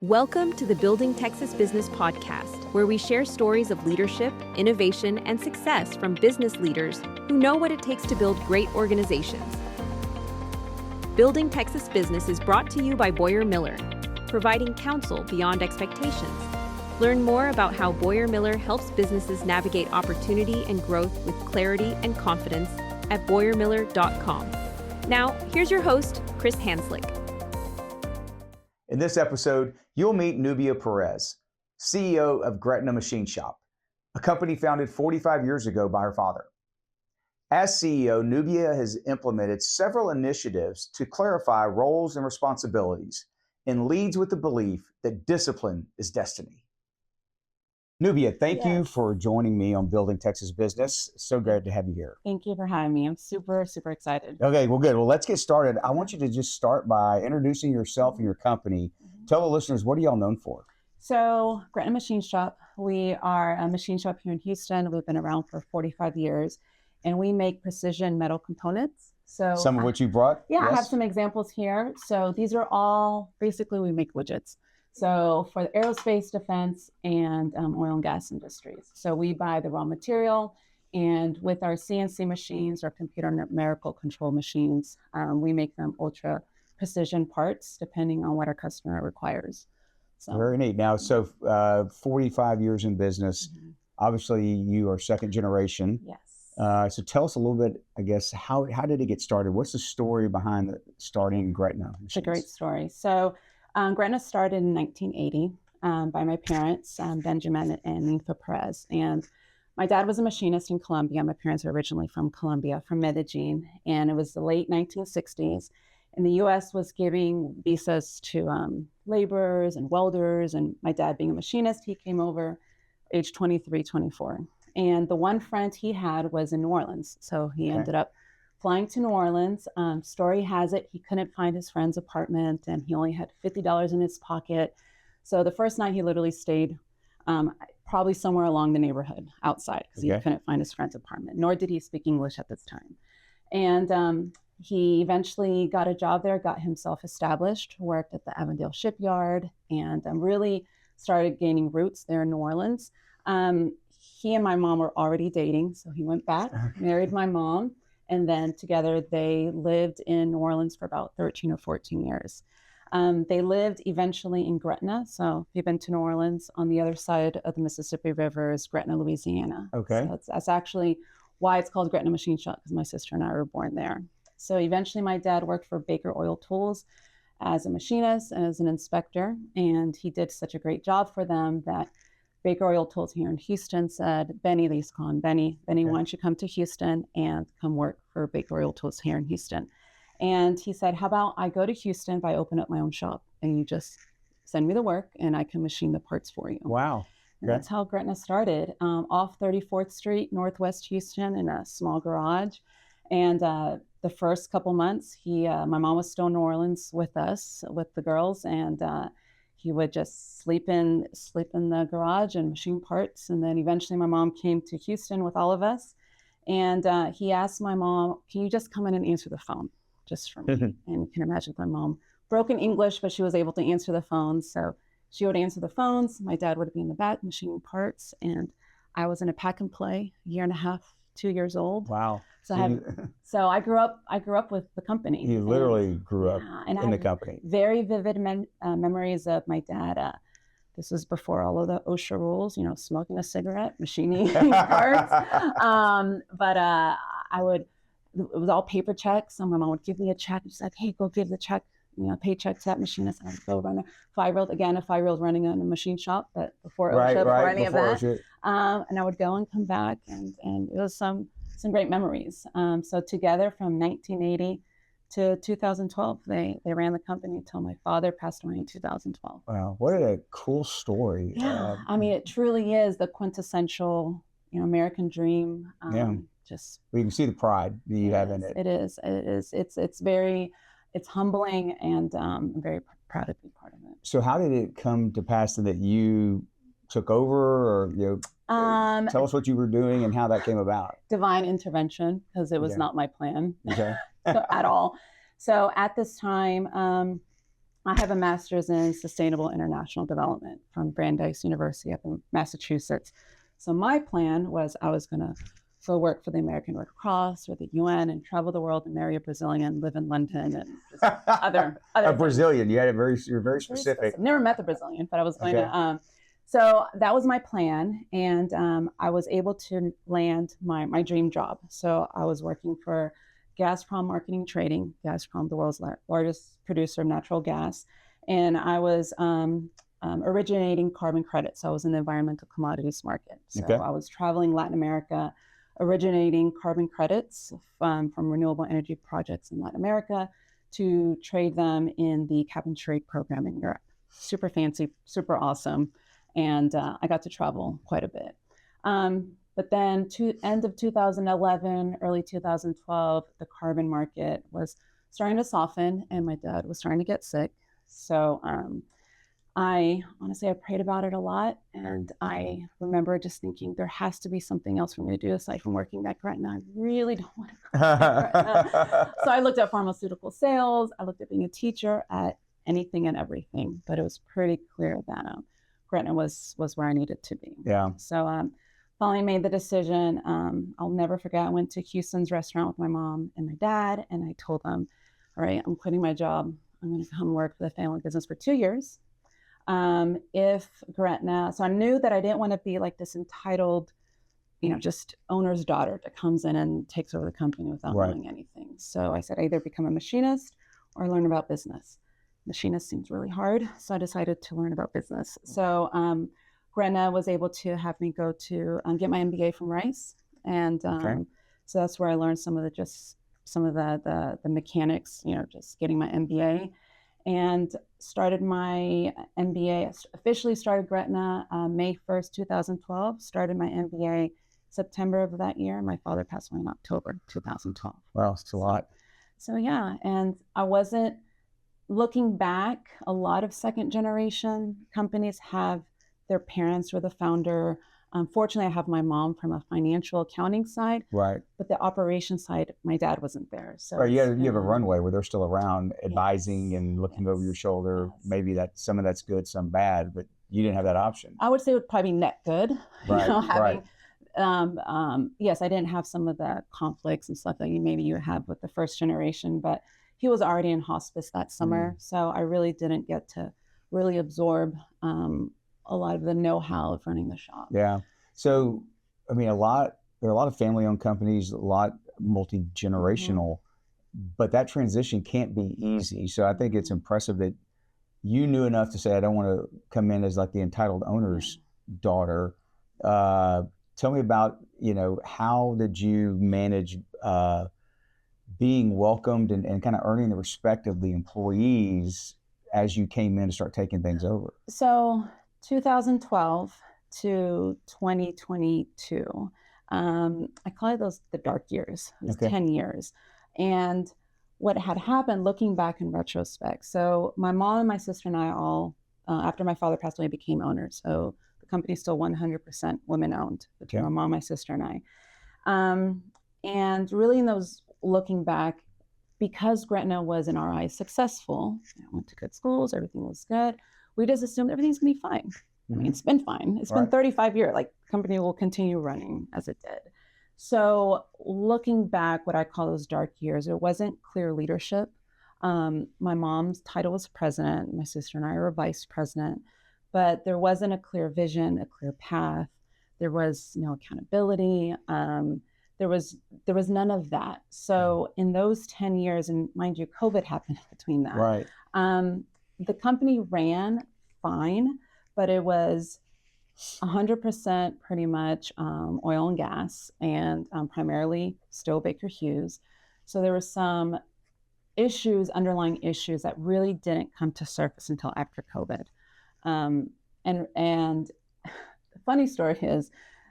Welcome to the Building Texas Business Podcast, where we share stories of leadership, innovation, and success from business leaders who know what it takes to build great organizations. Building Texas Business is brought to you by Boyer Miller, providing counsel beyond expectations. Learn more about how Boyer Miller helps businesses navigate opportunity and growth with clarity and confidence at boyermiller.com. Now, here's your host, Chris Hanslik. In this episode, you'll meet Nubia Pérez, CEO of Gretna Machine Shop, a company founded 45 years ago by her father. As CEO, Nubia has implemented several initiatives to clarify roles and responsibilities and leads with the belief that discipline is destiny. Nubia, thank you for joining me on Building Texas Business. So glad to have you here. Thank you for having me. I'm super excited. Okay, well, good. Well, let's get started. I want you to just start by introducing yourself and your company. Tell the listeners, what are y'all known for? So, Gretna Machine Shop, we are a machine shop here in Houston. We've been around for 45 years, and we make precision metal components. So, some of which you brought? Yeah, yes. I have some examples here. So these are all, basically we make widgets. So for the aerospace, defense, and oil and gas industries. So we buy the raw material, and with our CNC machines, our computer numerical control machines, we make them ultra precision parts depending on what our customer requires. So very neat. Now, so 45 years in business, obviously you are second generation. Yes. So tell us a little bit, I guess, how did it get started? What's the story behind starting Gretna Machines? It's a great story. So Gretna started in 1980 by my parents, Benjamin and Nubia Pérez. And my dad was a machinist in Colombia. My parents are originally from Colombia, from Medellin. And it was the late 1960s. And the U.S. was giving visas to laborers and welders. And my dad, being a machinist, he came over age 23, 24. And the one friend he had was in New Orleans. So he ended up flying to New Orleans. Story has it, he couldn't find his friend's apartment and he only had $50 in his pocket. So the first night he literally stayed probably somewhere along the neighborhood outside because he couldn't find his friend's apartment, nor did he speak English at this time. And he eventually got a job there, got himself established, worked at the Avondale shipyard, and really started gaining roots there in New Orleans. He and my mom were already dating, so he went back, married my mom, and then together they lived in New Orleans for about 13 or 14 years. They lived eventually in Gretna. So if you've been to New Orleans, on the other side of the Mississippi River is Gretna, Louisiana. Okay. So that's actually why it's called Gretna Machine Shop, because my sister and I were born there. So eventually my dad worked for Baker Oil Tools as a machinist and as an inspector. And he did such a great job for them that Baker Oil Tools here in Houston said, Benny, they used to call him Benny, why don't you come to Houston and come work for Baker Oil Tools here in Houston? And he said, how about I go to Houston if I open up my own shop and you just send me the work and I can machine the parts for you. Wow. And that's how Gretna started, off 34th Street, Northwest Houston, in a small garage. And the first couple months, my mom was still in New Orleans with us, with the girls, and he would just sleep in the garage and machine parts. And then eventually my mom came to Houston with all of us. And he asked my mom, can you just come in and answer the phone just for me? And you can imagine my mom, broken English, but she was able to answer the phones. So she would answer the phones. My dad would be in the back machining parts. And I was in a pack and play, 1.5, 2 years old. Wow. So I grew up with the company. You literally grew up in the company. Very vivid memories of my dad. This was before all of the OSHA rules, smoking a cigarette, machining parts. But it was all paper checks. So my mom would give me a check. She's like, hey, go give the check, paycheck to that machinist. And I would go run a 5-year-old running a machine shop, but before OSHA, before any of that. And I would go and come back, and it was some great memories. So together from 1980 to 2012, they ran the company until my father passed away in 2012. Wow, what a cool story. Yeah, I mean, it truly is the quintessential, American dream. We can see the pride that you have in it. It is. It's humbling, and I'm very proud to be part of it. So how did it come to pass that you took over, or tell us what you were doing and how that came about? Divine intervention, because it was not my plan at all. So at this time, I have a master's in sustainable international development from Brandeis University up in Massachusetts. So my plan was I was going to go work for the American Red Cross or the UN and travel the world and marry a Brazilian, live in London, and just other a Brazilian. You had you're very specific. Never met the Brazilian, but I was going to. So that was my plan, and I was able to land my dream job. So I was working for Gazprom Marketing Trading, Gazprom, the world's largest producer of natural gas, and I was originating carbon credits. So I was in the environmental commodities market. So I was traveling Latin America, originating carbon credits from renewable energy projects in Latin America to trade them in the cap and trade program in Europe. Super fancy, super awesome. And I got to travel quite a bit. But then end of 2011, early 2012, the carbon market was starting to soften and my dad was starting to get sick. So I prayed about it a lot. And I remember just thinking there has to be something else for me to do aside from working at Gretna. I really don't want to go to Gretna. So I looked at pharmaceutical sales. I looked at being a teacher, at anything and everything. But it was pretty clear that Gretna was where I needed to be. Yeah. So finally made the decision. I'll never forget. I went to Houston's restaurant with my mom and my dad, and I told them, all right, I'm quitting my job. I'm going to come work for the family business for 2 years. If Gretna, so I knew that I didn't want to be like this entitled, just owner's daughter that comes in and takes over the company without knowing anything. So I said, I either become a machinist or learn about business. Machinist seems really hard, so I decided to learn about business. So Gretna was able to have me go to get my MBA from Rice, and so that's where I learned some of the mechanics, just getting my MBA, and started my MBA. Officially started Gretna May 1st, 2012. Started my MBA September of that year. My father passed away in October 2012. Wow, it's a lot. So yeah, and I wasn't. Looking back, a lot of second generation companies have their parents or the founder. Unfortunately, I have my mom from a financial accounting side, right? But the operation side, my dad wasn't there. So right, you have a runway where they're still around, advising and looking over your shoulder. Yes. Maybe some of that's good, some bad, but you didn't have that option. I would say it would probably be net good. Right, yes, I didn't have some of the conflicts and stuff that you have with the first generation, but he was already in hospice that summer. So I really didn't get to really absorb a lot of the know-how of running the shop. Yeah. So, I mean, there are a lot of family-owned companies, a lot multi-generational, but that transition can't be easy. So I think it's impressive that you knew enough to say, I don't want to come in as like the entitled owner's daughter. Tell me about, how did you manage being welcomed and kind of earning the respect of the employees as you came in to start taking things over? So 2012 to 2022, I call it the dark years. It was 10 years. And what had happened, looking back in retrospect, so my mom and my sister and I all, after my father passed away, became owners. So the company's still 100% women owned between my mom, my sister, and I. And really in those, looking back, because Gretna was in our eyes successful, went to good schools, everything was good, we just assumed everything's gonna be fine. I mean, it's been fine. It's been 35 years. Like, the company will continue running as it did. So looking back, what I call those dark years, it wasn't clear leadership. My mom's title was president. My sister and I were vice president, but there wasn't a clear vision, a clear path. There was no accountability. There was none of that. So in those 10 years, and mind you, COVID happened between that. Right. The company ran fine, but it was 100% pretty much oil and gas, and primarily still Baker Hughes. So there were some underlying issues that really didn't come to surface until after COVID. And the funny story is,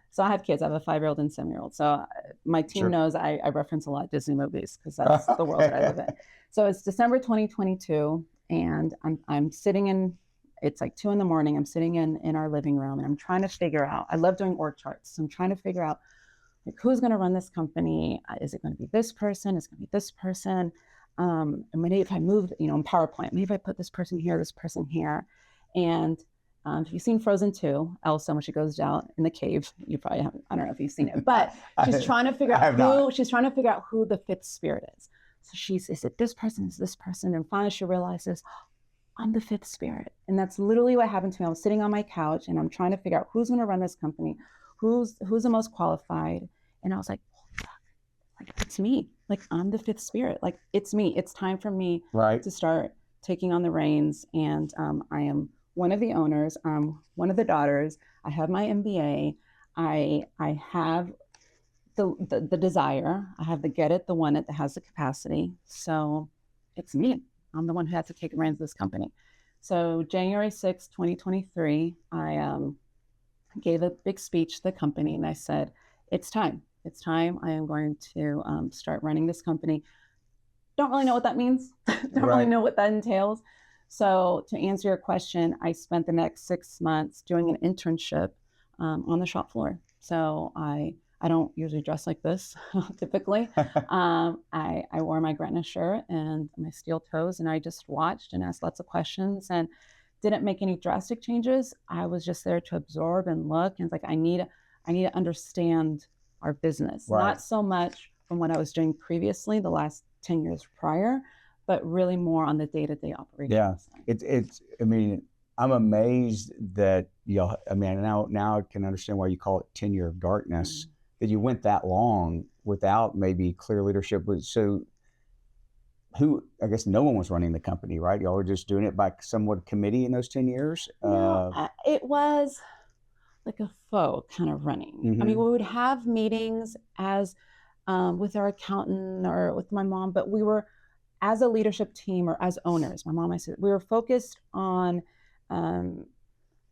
so I have kids. I have a 5-year-old and 7-year-old. So my team knows I reference a lot of Disney movies because that's the world that I live in. So it's December 2022, and I'm sitting in. It's like 2 a.m. I'm sitting in our living room, and I'm trying to figure out. I love doing org charts. So I'm trying to figure out, like, who's going to run this company. Is it going to be this person? Is it going to be this person? and maybe if I moved, in power plant, maybe if I put this person here, and if you've seen Frozen 2, Elsa, when she goes out in the cave, you probably haven't, I don't know if you've seen it, but she's trying to figure out who the fifth spirit is. So she said, this person is this person. And finally she realizes, I'm the fifth spirit. And that's literally what happened to me. I was sitting on my couch and I'm trying to figure out who's going to run this company, who's the most qualified. And I was like, like, it's me. Like, I'm the fifth spirit. Like, it's me. It's time for me to start taking on the reins. And I am one of the owners. I'm one of the daughters. I have my MBA. I have the desire. I have the get it, the want it, that has the capacity. So it's me. I'm the one who had to take the reins of this company. So January 6th, 2023, I gave a big speech to the company and I said, it's time. It's time. I am going to start running this company. Don't really know what that means. Don't really know what that entails. So to answer your question, I spent the next 6 months doing an internship on the shop floor. So I don't usually dress like this typically. I wore my Gretna shirt and my steel toes, and I just watched and asked lots of questions and didn't make any drastic changes. I was just there to absorb and look, and it's like I need to understand our business, not so much from what I was doing previously, the last 10 years prior, but really more on the day-to-day operations. Yeah, it's. I mean, I'm amazed that y'all. I mean, now I can understand why you call it 10 year of darkness. Mm-hmm. That you went that long without maybe clear leadership. So, I guess no one was running the company, right? Y'all were just doing it by somewhat committee in those 10 years. No, it was like a faux kind of running. Mm-hmm. I mean, we would have meetings as with our accountant or with my mom, but we were, as a leadership team or as owners, my mom, I said, we were focused on,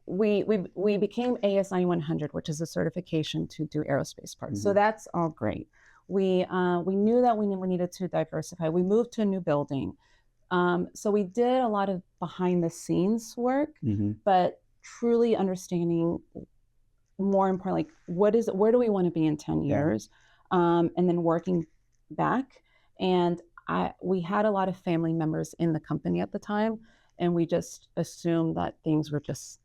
we became AS 9100, which is a certification to do aerospace parts. Mm-hmm. So that's all great. We knew that we needed to diversify. We moved to a new building. So we did a lot of behind the scenes work, mm-hmm. but truly understanding, more importantly, where do we want to be in 10 years? And then working back. And we had a lot of family members in the company at the time, and we just assumed that things were just,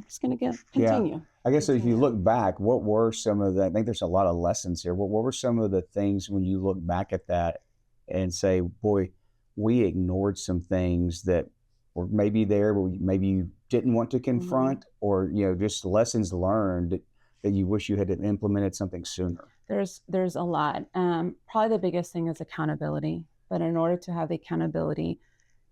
just going to continue. Yeah. I guess if you look back, what were some of the, I think there's a lot of lessons here. What were some of the things when you look back at that and say, boy, we ignored some things that were maybe there, but maybe you didn't want to confront, mm-hmm. or, just lessons learned that you wish you had implemented something sooner? There's a lot. Probably the biggest thing is accountability. But in order to have the accountability,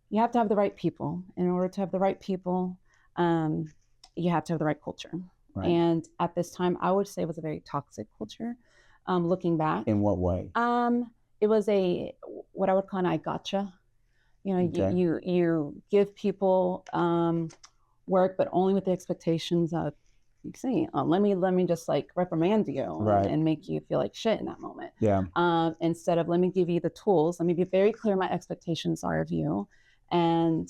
you have to have the right people. In order to have the right people, you have to have the right culture. Right. And at this time, I would say it was a very toxic culture. Looking back. In what way? It was what I would call an I gotcha. You give people work, but only with the expectations of, you say, let me just like reprimand you and make you feel like shit in that moment. Yeah. Instead of, let me give you the tools, let me be very clear my expectations are of you, and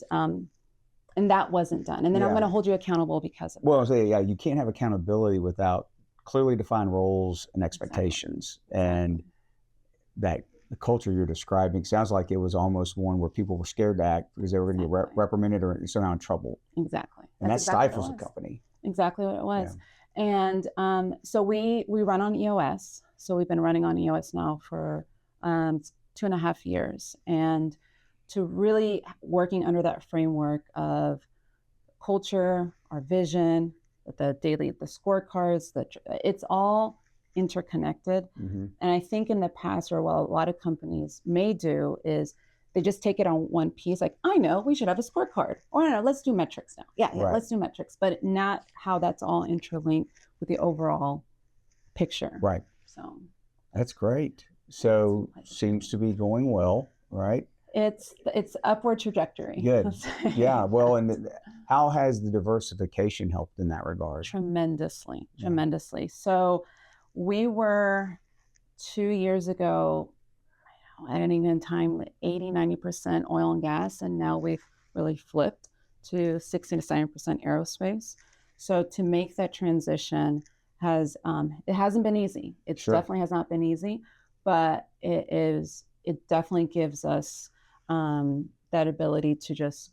that wasn't done. And then I'm going to hold you accountable because of that. You can't have accountability without clearly defined roles and expectations. Exactly. And that the culture you're describing sounds like it was almost one where people were scared to act because they were going to get reprimanded or somehow in trouble. Exactly. And that stifles a company. Exactly what it was. Yeah. And so we run on EOS. So we've been running on EOS now for 2.5 years. And to really working under that framework of culture, our vision, the scorecards, it's all interconnected. Mm-hmm. And I think in the past, or what a lot of companies may do is they just take it on one piece. Like, I know we should have a scorecard, or no, let's do metrics now. Yeah, let's do metrics, but not how that's all interlinked with the overall picture. Right. So that's great. So seems to be going well, right? It's upward trajectory. Good. Yeah. Well, and how has the diversification helped in that regard? Tremendously. So we were 2 years ago, at any given time, 80-90% oil and gas, and now we've really flipped to 60-70% aerospace. So to make that transition it hasn't been easy. It definitely has not been easy, but it definitely gives us that ability to just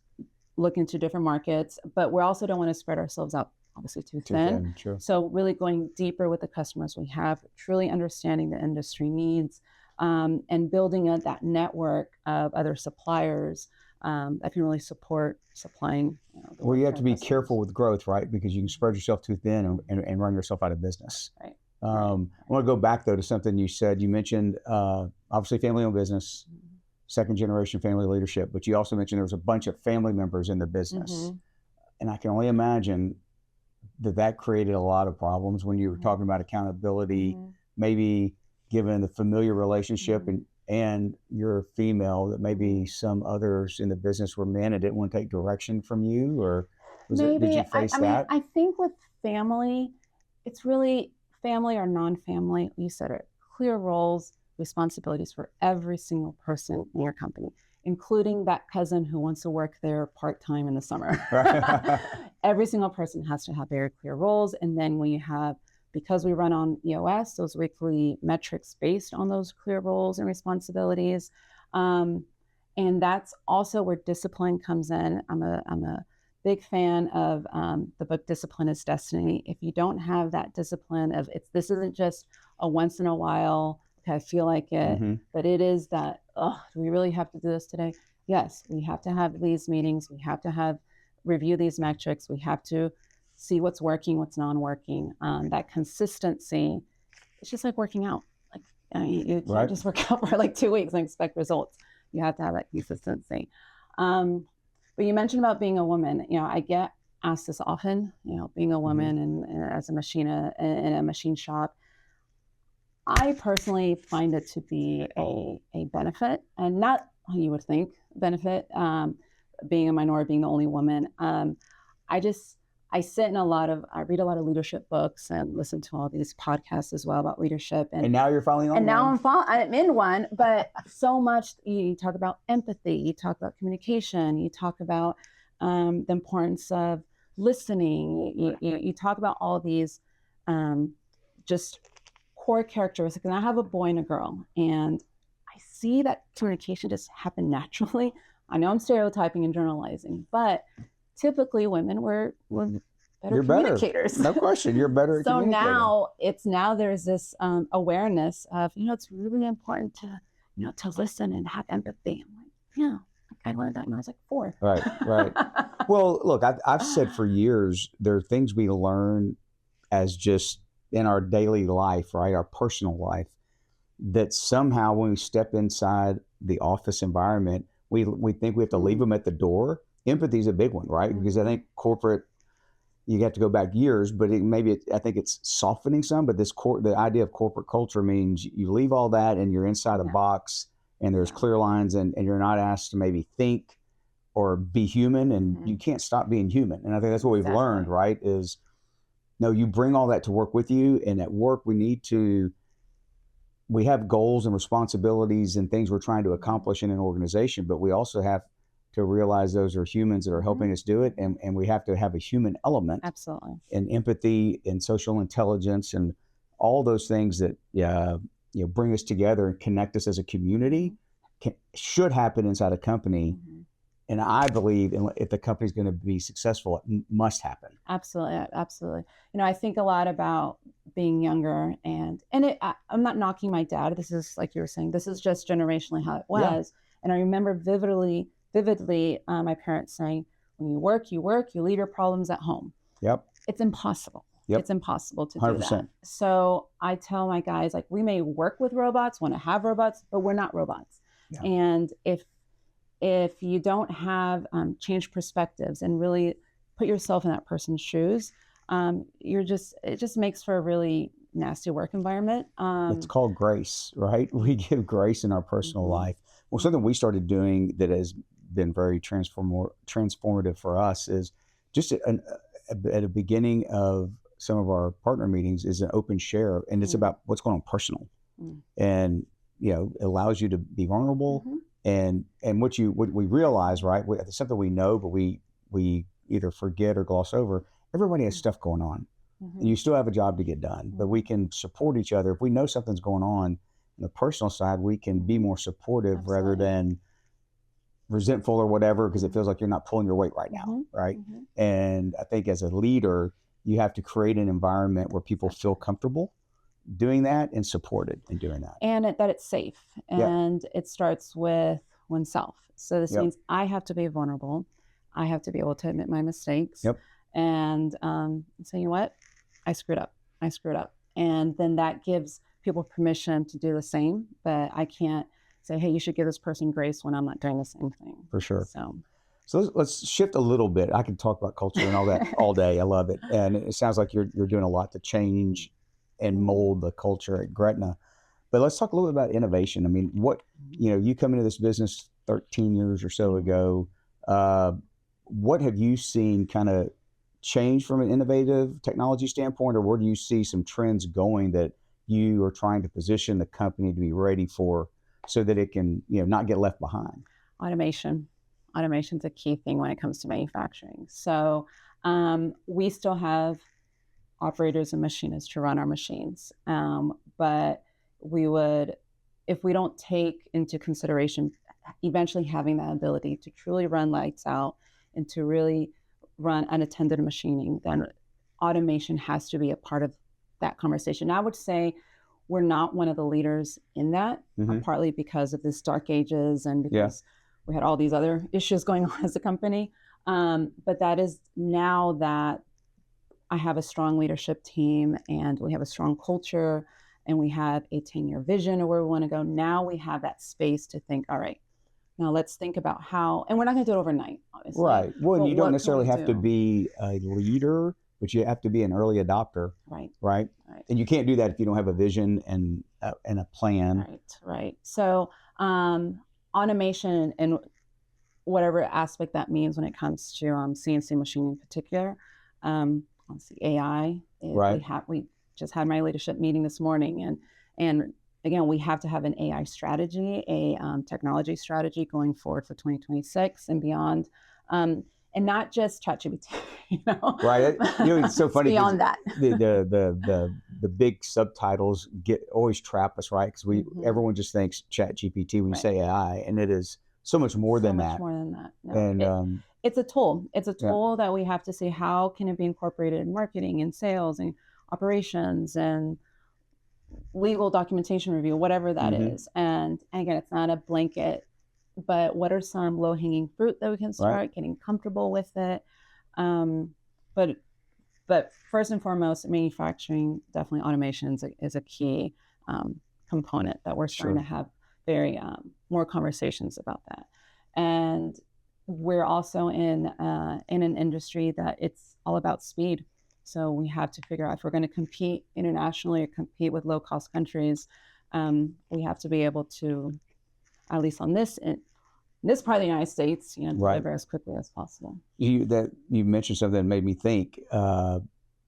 look into different markets, but we also don't want to spread ourselves out obviously too thin. Sure. So really going deeper with the customers we have, truly understanding the industry needs, and building that network of other suppliers that can really support supplying. Well, you have to be careful with growth, right? Because you can spread yourself too thin and run yourself out of business. Right. I want to go back though to something you said. You mentioned obviously family-owned business, second-generation family leadership, but you also mentioned there was a bunch of family members in the business, and I can only imagine that created a lot of problems when you were talking about accountability, maybe given the familiar relationship and you're female, that maybe some others in the business were men and didn't want to take direction from you, or did you face that? I think with family, it's really family or non-family. You said it, clear roles, responsibilities for every single person in your company, including that cousin who wants to work there part-time in the summer. Every single person has to have very clear roles. And then when you have, because we run on EOS, those weekly metrics based on those clear roles and responsibilities. And that's also where discipline comes in. I'm a big fan of the book Discipline is Destiny. If you don't have that discipline of this isn't just a once in a while, okay, I feel like it, but it is that, do we really have to do this today? Yes, we have to have these meetings. We have to review these metrics. We have to see what's working, what's non-working. That consistency, it's just like working out. Like you can't just work out for like 2 weeks and expect results. You have to have that consistency. But you mentioned about being a woman. I get asked this often, being a woman and as a machinist in a machine shop. I personally find it to be a benefit, and not how you would think benefit, being a minority, being the only woman. I read a lot of leadership books and listen to all these podcasts as well about leadership. And now you're finally on and one. now I'm in one, but so much, you talk about empathy, you talk about communication, you talk about the importance of listening, you talk about all these just core characteristics. And I have a boy and a girl, and I see that communication just happen naturally. I know I'm stereotyping and generalizing, but typically women were better communicators. No question, you're better at communicating. So now there's this awareness of, it's really important to listen and have empathy. I'm like, yeah, I learned that when I was like 4. Right. Well, look, I've said for years, there are things we learn as just in our daily life, right, our personal life, that somehow when we step inside the office environment, we think we have to leave them at the door. Empathy is a big one, right? Because I think corporate, you have to go back years, but I think it's softening some. But the idea of corporate culture means you leave all that and you're inside a box, and there's clear lines, and you're not asked to maybe think or be human, and you can't stop being human. And I think that's what we've learned, right? Is no, you bring all that to work with you, and at work we have goals and responsibilities and things we're trying to accomplish in an organization, but we also have to realize those are humans that are helping us do it, and we have to have a human element. Absolutely. And empathy and social intelligence and all those things that bring us together and connect us as a community should happen inside a company. And I believe if the company's going to be successful, it must happen. Absolutely. I think a lot about being younger, and I'm not knocking my dad. This is, like you were saying, this is just generationally how it was. Yeah. And I remember vividly my parents saying, when you work, you leave your problems at home. Yep. It's impossible. Yep. It's impossible to 100%. do that. So I tell my guys, like, we may work with robots, want to have robots, but we're not robots. Yeah. And if you don't have changed perspectives and really put yourself in that person's shoes, it just makes for a really nasty work environment. It's called grace, right? We give grace in our personal life. Well, something we started doing that has been very transformative for us is just at the beginning of some of our partner meetings is an open share, and it's about what's going on personal, and it allows you to be vulnerable. And what we realize, right? It's something we know, but we either forget or gloss over. Everybody has stuff going on, and you still have a job to get done. But we can support each other if we know something's going on. On the personal side, we can be more supportive rather than resentful or whatever because it feels like you're not pulling your weight right now, right? And I think as a leader, you have to create an environment where people feel comfortable doing that and supported in doing that. And that it's safe. And it starts with oneself. So this means I have to be vulnerable. I have to be able to admit my mistakes and say, you know what, I screwed up. And then that gives people permission to do the same, but I can't say, hey, you should give this person grace when I'm not doing the same thing. For sure. So let's shift a little bit. I can talk about culture and all that all day. I love it. And it sounds like you're doing a lot to change and mold the culture at Gretna. But let's talk a little bit about innovation. I mean, you come into this business 13 years or so ago. What have you seen kind of change from an innovative technology standpoint, or where do you see some trends going that you are trying to position the company to be ready for so that it can, not get left behind? Automation is a key thing when it comes to manufacturing. So we still have operators and machinists to run our machines. But if we don't take into consideration eventually having that ability to truly run lights out and to really run unattended machining, then automation has to be a part of that conversation. I would say we're not one of the leaders in that, partly because of this dark ages and because we had all these other issues going on as a company. But that is now that I have a strong leadership team and we have a strong culture and we have a 10-year vision of where we want to go. Now we have that space to think, all right, now let's think about how, and we're not going to do it overnight, obviously. Right. Well, you don't necessarily have to be a leader, but you have to be an early adopter. Right. And you can't do that if you don't have a vision and a plan. Right. So automation and whatever aspect that means when it comes to CNC machining in particular, obviously AI. We just had my leadership meeting this morning, and again, we have to have an AI strategy, a technology strategy going forward for 2026 and beyond, and not just ChatGPT. Right. It's so funny. Beyond that, the big subtitles always trap us, right? Because everyone just thinks ChatGPT when you say AI, and it is so much more than that. More than that. No, and it's a tool. It's a tool that we have to see how can it be incorporated in marketing and sales and operations and legal documentation review, whatever that is. And again, it's not a blanket, but what are some low-hanging fruit that we can start getting comfortable with it? But first and foremost, manufacturing, definitely automation is a key component that we're starting to have very more conversations about that. And we're also in an industry that it's all about speed. So we have to figure out if we're going to compete internationally or compete with low-cost countries, we have to be able to, at least on this part of the United States, deliver as quickly as possible. You mentioned something that made me think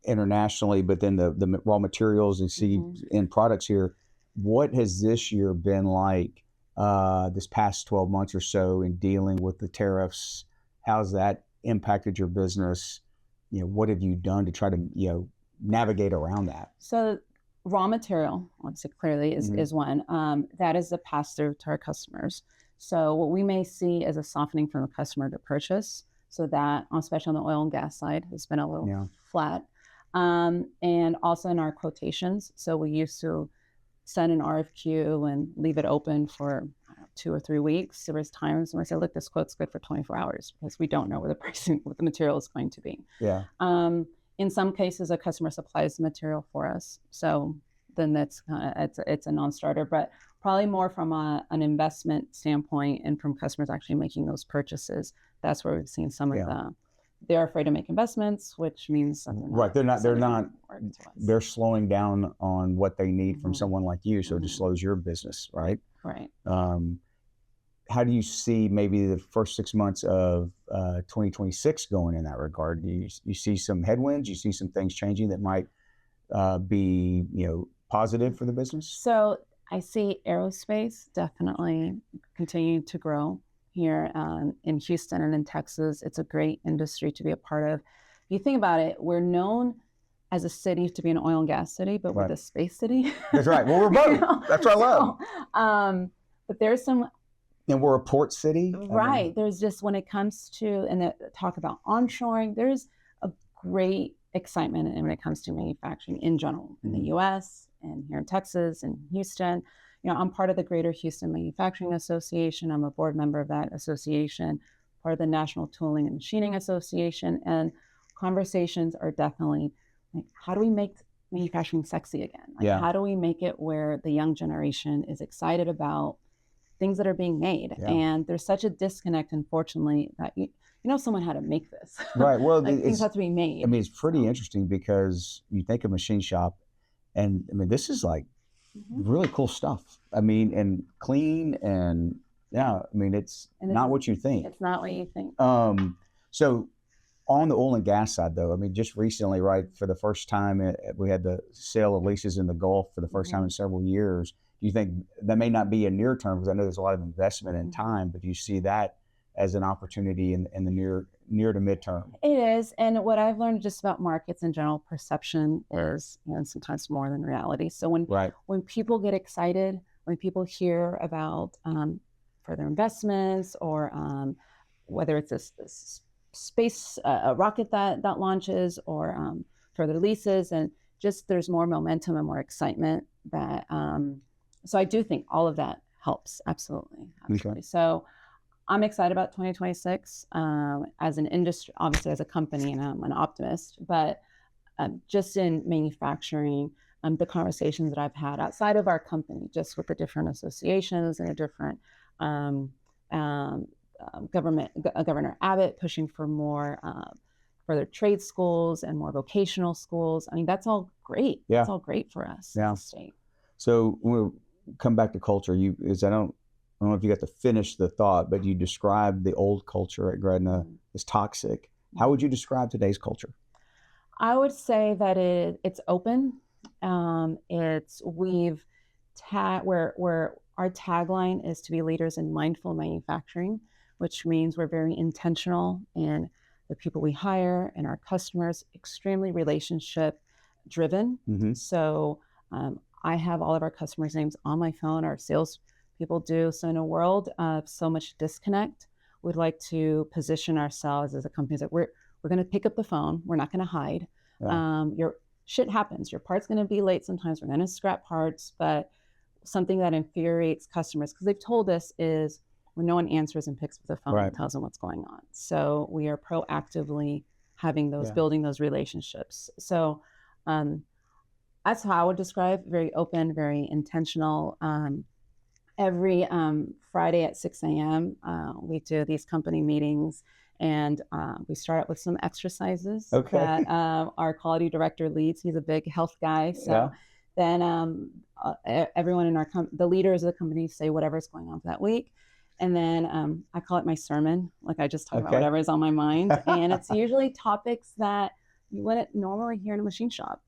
internationally, but then the raw materials and seeds and products here. What has this year been like this past 12 months or so in dealing with the tariffs? How's that impacted your business? What have you done to try to, navigate around that? So raw material, obviously, clearly is one. That is a pass-through to our customers. So what we may see is a softening from the customer to purchase. So that, especially on the oil and gas side, has been a little flat. And also in our quotations. So we used to send an RFQ and leave it open for 2 or 3 weeks. There was times when I said, look, this quote's good for 24 hours because we don't know where the material is going to be. Yeah. In some cases, a customer supplies the material for us. So then that's it's a non-starter, but probably more from an investment standpoint and from customers actually making those purchases. That's where we've seen some of they're afraid to make investments, which means they're slowing down on what they need from someone like you. So it just slows your business, right? Right. How do you see maybe the first 6 months of 2026 going in that regard? Do you see some headwinds? You see some things changing that might be, positive for the business? So I see aerospace definitely continuing to grow here in Houston and in Texas. It's a great industry to be a part of. If you think about it, we're known as a city to be an oil and gas city, but we're the space city. That's right. Well, we're both. That's what I love. But there's some And we're a port city. Right. There's just, when it comes to, and the talk about onshoring, there's a great excitement when it comes to manufacturing in general in the US and here in Texas and Houston. I'm part of the Greater Houston Manufacturing Association. I'm a board member of that association, part of the National Tooling and Machining Association. And conversations are definitely like, how do we make manufacturing sexy again? Like, how do we make it where the young generation is excited about things that are being made? And there's such a disconnect, unfortunately, that someone had to make this. Right. Well, like, things have to be made. I mean, it's pretty interesting because you think of machine shop, and I mean, this is like really cool stuff. I mean, and clean, and I mean, it's not what you think. It's not what you think. So on the oil and gas side, though, I mean, just recently, right, for the first time, we had the sale of leases in the Gulf for the first time in several years. Do you think that may not be a near term, because I know there's a lot of investment and time, but do you see that as an opportunity in the near to midterm? It is. And what I've learned just about markets in general, perception is sometimes more than reality. So when people get excited, when people hear about further investments, or whether it's a space a rocket that launches, or further leases, and just there's more momentum and more excitement, that so I do think all of that helps. Absolutely. Okay. So I'm excited about 2026 as an industry, obviously as a company, and I'm an optimist, but just in manufacturing, the conversations that I've had outside of our company, just with the different associations and the different Governor Abbott pushing for more further trade schools and more vocational schools. I mean, that's all great. Yeah. It's all great for us as a state. So we'll come back to culture. I don't know if you got to finish the thought, but you described the old culture at Gretna as toxic. How would you describe today's culture? I would say that it's open. Where our tagline is to be leaders in mindful manufacturing, which means we're very intentional in the people we hire and our customers, extremely relationship driven. So I have all of our customers' names on my phone. Our sales people do. So in a world of so much disconnect, we'd like to position ourselves as a company that we're going to pick up the phone. We're not going to hide. Your shit happens. Your part's going to be late sometimes. We're going to scrap parts, but something that infuriates customers, because they've told us, is when no one answers and picks up the phone and tells them what's going on. So we are proactively having building those relationships. So that's how I would describe, very open, very intentional. Every Friday at 6 a.m., we do these company meetings, and we start out with some exercises that our quality director leads. He's a big health guy. So then everyone in the leaders of the company say whatever's going on for that week. And then I call it my sermon. Like, I just talk about whatever is on my mind. And it's usually topics that you wouldn't normally hear in a machine shop.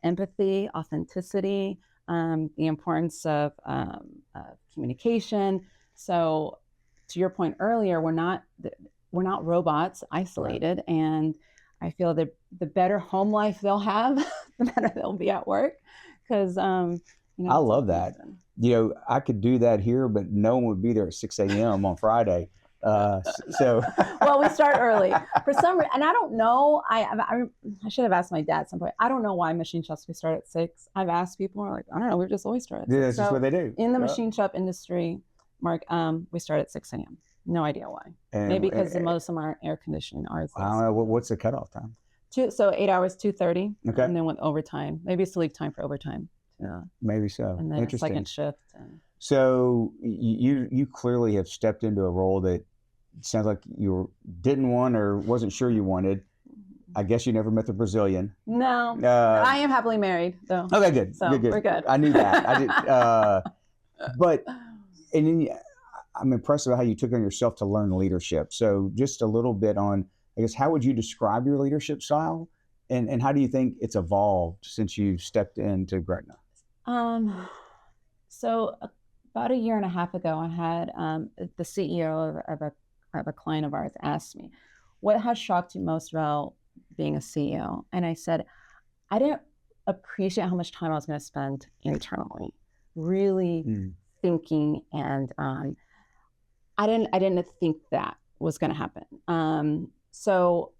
Empathy, authenticity, the importance of communication. So to your point earlier, we're not robots isolated. And I feel that the better home life they'll have, the better they'll be at work. Because I love that. I could do that here, but no one would be there at 6 a.m. on Friday. So well, we start early for some reason, and I don't know. I should have asked my dad at some point. I don't know why machine shops we start at 6. I've asked people, are like, I don't know, we're just always start at 6. Yeah, that's just what they do. In the machine shop industry, Mark, we start at 6 a.m. No idea why. Maybe because most of them aren't air conditioned. Ours. I don't know. What's the cutoff time? 8 hours, 2:30. Okay. And then with overtime, maybe it's leave time for overtime. Yeah. Maybe so. And then a second shift. So you clearly have stepped into a role that sounds like you didn't want or wasn't sure you wanted. I guess you never met the Brazilian. No. I am happily married, though. Okay, good. So good. We're good. I knew that. I did. But I'm impressed with how you took on yourself to learn leadership. So just a little bit on, I guess, how would you describe your leadership style? And how do you think it's evolved since you stepped into Gretna? So about a year and a half ago, I had the CEO of a client of ours asked me, what has shocked you most about being a CEO? And I said, I didn't appreciate how much time I was going to spend internally, really thinking and I didn't think that was going to happen. So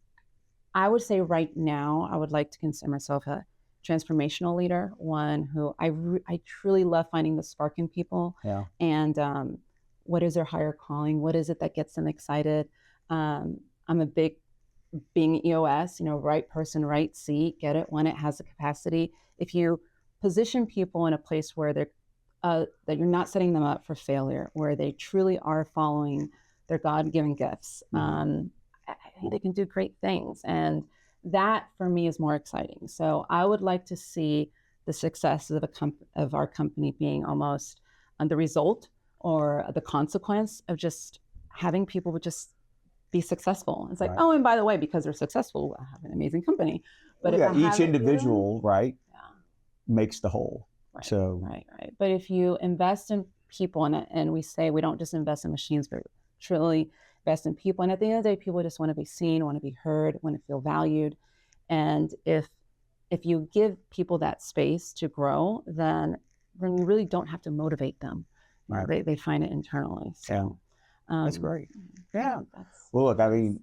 I would say right now, I would like to consider myself a transformational leader, one who I truly love finding the spark in people. Yeah. And what is their higher calling? What is it that gets them excited? I'm a big, being EOS, right person, right seat, get it when it has the capacity. If you position people in a place where they're that you're not setting them up for failure, where they truly are following their God-given gifts, I think they can do great things. And that for me is more exciting. So I would like to see the success of our company being almost the result or the consequence of just having people just be successful. It's like, Right. oh, and by the way, because they're successful, I have an amazing company. But Well, if yeah, each individual, right, makes the whole. Right, So right. But if you invest in people, and we say we don't just invest in machines, but truly invest in people. And at the end of the day, people just want to be seen, want to be heard, want to feel valued. And if you give people that space to grow, then you really don't have to motivate them. Right. They find it internally. So, that's great. Yeah. Well, look, I mean,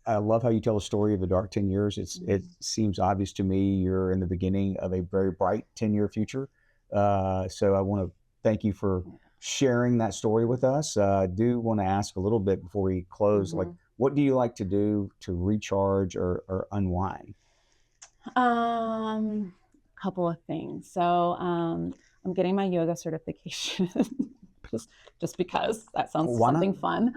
I love how you tell the story of the dark 10 years. It seems obvious to me you're in the beginning of a very bright 10-year future. So I want to thank you for sharing that story with us. I do want to ask a little bit before we close, like, what do you like to do to recharge or unwind? Couple of things. So I'm getting my yoga certification. Just because that sounds something fun.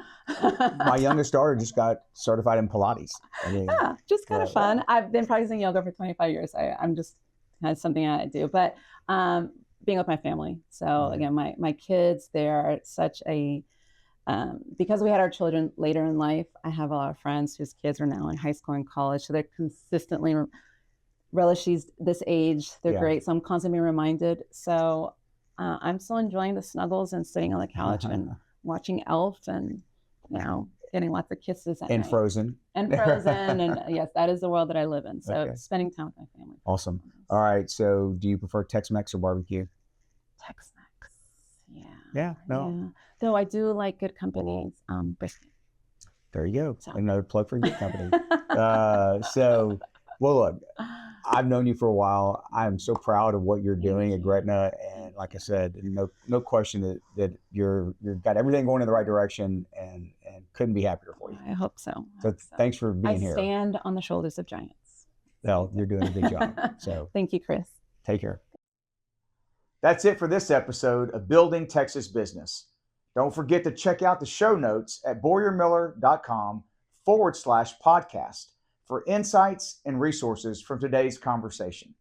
My youngest daughter just got certified in Pilates. I mean, yeah, just kind of fun. I've been practicing yoga for 25 years. I'm just that's something I do. But being with my family. So again, my kids, they are such a because we had our children later in life. I have a lot of friends whose kids are now in high school and college, so they're consistently relish this age. They're great. So I'm constantly reminded. So I'm still enjoying the snuggles and sitting on the couch and watching Elf and, getting lots of kisses. And night. Frozen. And Frozen. And yes, that is the world that I live in. So spending time with my family. Awesome. All right. So do you prefer Tex-Mex or barbecue? Tex-Mex. Yeah. Yeah. No. Yeah. Though I do like Good Company's brisket. There you go. So. Another plug for Good Company. Well, look, I've known you for a while. I'm so proud of what you're doing at Gretna, and like I said, no question that you've got everything going in the right direction, and couldn't be happier for you. I hope so. So thanks for being here. I stand on the shoulders of giants. Well, you're doing a good job. So thank you, Chris. Take care. That's it for this episode of Building Texas Business. Don't forget to check out the show notes at boyermiller.com/podcast. for insights and resources from today's conversation.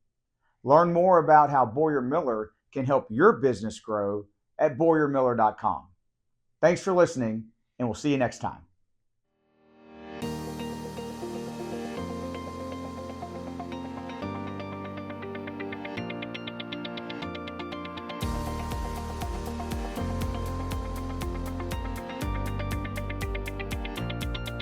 Learn more about how Boyer Miller can help your business grow at boyermiller.com. Thanks for listening, and we'll see you next time.